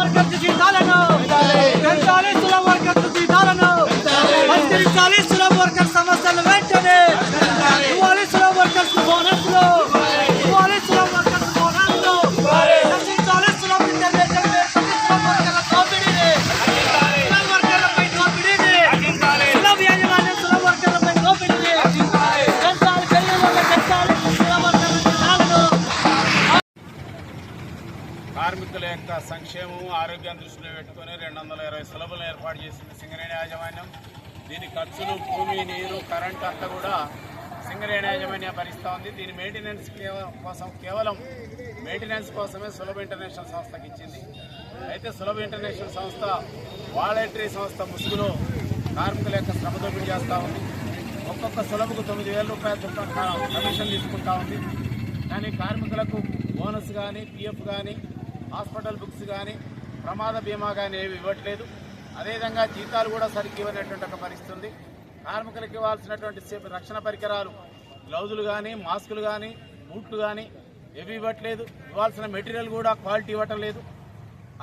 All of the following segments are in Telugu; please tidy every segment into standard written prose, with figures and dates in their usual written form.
వర్కర్స్ జీతాలను పెంచాలి, సులభ వర్కర్స్ జీతాలను పరిష్కరించాలి, సులభ వర్కర్స్ సమస్యలు వెంటనే ఇవ్వాలి, సులభ వర్కర్స్ బోనస్లు ఇవ్వాలి, సులభ వర్కర్స్ బోనస్లు రక్షించాలి, సులభ ఇంటర్నేషనల్ సులభ వర్కర్ల దోపిడీని, సులభ వర్కర్లపై దోపిడీని, సులభ యాజమాన్యం సులభ వర్కర్లపై దోపిడీని పెంచాలి, పెరిగిన పెంచాలి సులభ వర్కర్ల జీతాలను. కార్మికుల యొక్క సంక్షేమం ఆరోగ్యం దృష్టిలో పెట్టుకుని 220 సులభులను ఏర్పాటు చేసింది సింగరేణి యాజమాన్యం. దీని ఖర్చులు, భూమి, నీరు, కరెంట్ అంతా కూడా సింగరేణి యాజమాన్యం భరిస్తూ ఉంది. దీని మెయింటెనెన్స్ కేవలం మెయింటెనెన్స్ కోసమే సులభ ఇంటర్నేషనల్ సంస్థకి ఇచ్చింది. అయితే సులభ ఇంటర్నేషనల్ సంస్థ వాలంటరీ సంస్థ ముసుగులో కార్మికుల యొక్క శ్రమ దోపిడీ చేస్తూ ఉంది. ఒక్కొక్క సులభకు 9,000 రూపాయల చొప్పున కమిషన్ తీసుకుంటా ఉంది. కానీ కార్మికులకు బోనస్ కానీ, పిఎఫ్ కానీ, హాస్పిటల్ బుక్స్ కానీ, ప్రమాద బీమా కానీ ఏవి ఇవ్వట్లేదు. అదేవిధంగా జీతాలు కూడా సరిగ్గా ఇవ్వనటువంటి ఒక పరిస్థితి ఉంది. కార్మికులకు ఇవ్వాల్సినటువంటి రక్షణ పరికరాలు, గ్లౌజులు కానీ, మాస్కులు కానీ, బూట్లు కానీ ఏవి ఇవ్వట్లేదు. ఇవ్వాల్సిన మెటీరియల్ కూడా క్వాలిటీ ఇవ్వటం లేదు.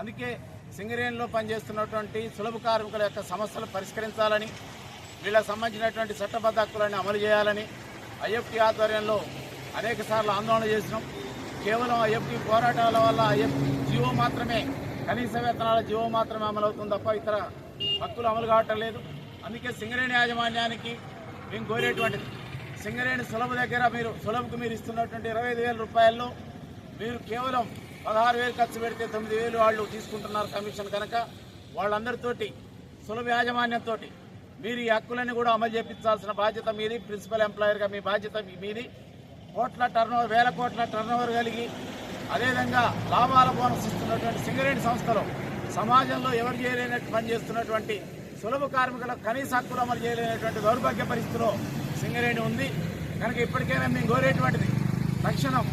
అందుకే సింగరేణిలో పనిచేస్తున్నటువంటి సులభ కార్మికుల యొక్క సమస్యలు పరిష్కరించాలని, వీళ్ళకి సంబంధించినటువంటి చట్టబద్ధ హక్కులను అమలు చేయాలని ఐఎఫ్టీ ఆధ్వర్యంలో అనేక సార్లు ఆందోళన చేసినాం. కేవలం ఐఎఫ్టీ పోరాటాల వల్ల ఐఎఫ్టీ జీవో మాత్రమే, కనీస వేతనాల జీవో మాత్రమే అమలు అవుతుంది తప్ప ఇతర హక్కులు అమలు కావటం లేదు. అందుకే సింగరేణి యాజమాన్యానికి మేము కోరేటువంటిది, సింగరేణి సులభ దగ్గర సులభకు మీరు ఇస్తున్నటువంటి 25,000 రూపాయల్లో మీరు కేవలం 16,000 ఖర్చు పెడితే 9,000 వాళ్ళు తీసుకుంటున్నారు కమిషన్. కనుక వాళ్ళందరితోటి సులభ యాజమాన్యంతో మీరు ఈ హక్కులన్నీ కూడా అమలు చేయించాల్సిన బాధ్యత మీది. ప్రిన్సిపల్ ఎంప్లాయర్గా మీ బాధ్యత మీది. వేల కోట్ల టర్నోవర్ కలిగి అదేవిధంగా లాభాల బోనస్ ఇస్తున్నటువంటి సింగరేణి సంస్థలో సమాజంలో ఎవరు చేయలేనట్టు పనిచేస్తున్నటువంటి సులభ కార్మికులకు కనీస హక్కులు అమలు చేయలేనటువంటి దౌర్భాగ్య పరిస్థితిలో సింగరేణి ఉంది. కనుక ఇప్పటికైనా మేము కోరేటువంటిది, తక్షణం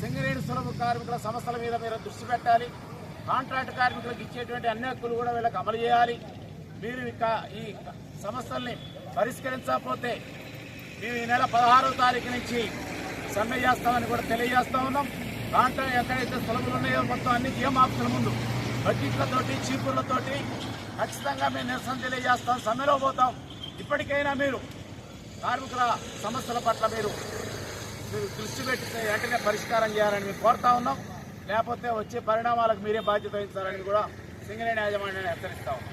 సింగరేణి సులభ కార్మికుల సమస్యల మీద మీరు దృష్టి పెట్టాలి. కాంట్రాక్ట్ కార్మికులకు ఇచ్చేటువంటి అన్ని హక్కులు కూడా వీళ్ళకి అమలు చేయాలి. మీరు ఈ సమస్యల్ని పరిష్కరించకపోతే మేము ఈ నెల 16వ తారీఖు నుంచి సమ్మె చేస్తామని కూడా తెలియజేస్తా ఉన్నాం. దాంట్లో ఎక్కడైతే సులభులు ఉన్నాయో మొత్తం అన్ని జిఎం ఆఫీసుల ముందు బడ్జెట్లతోటి, చీపుర్లతోటి ఖచ్చితంగా మేము నిరసన తెలియజేస్తాం, సమ్మెలో పోతాం. ఇప్పటికైనా మీరు కార్మికుల సమస్యల పట్ల మీరు దృష్టి పెట్టి వెంటనే పరిష్కారం చేయాలని మేము కోరుతా ఉన్నాం. లేకపోతే వచ్చే పరిణామాలకు మీరే బాధ్యత వహించాలని కూడా సింగరేణి యాజమాన్యాన్ని హెచ్చరిస్తా ఉన్నాం.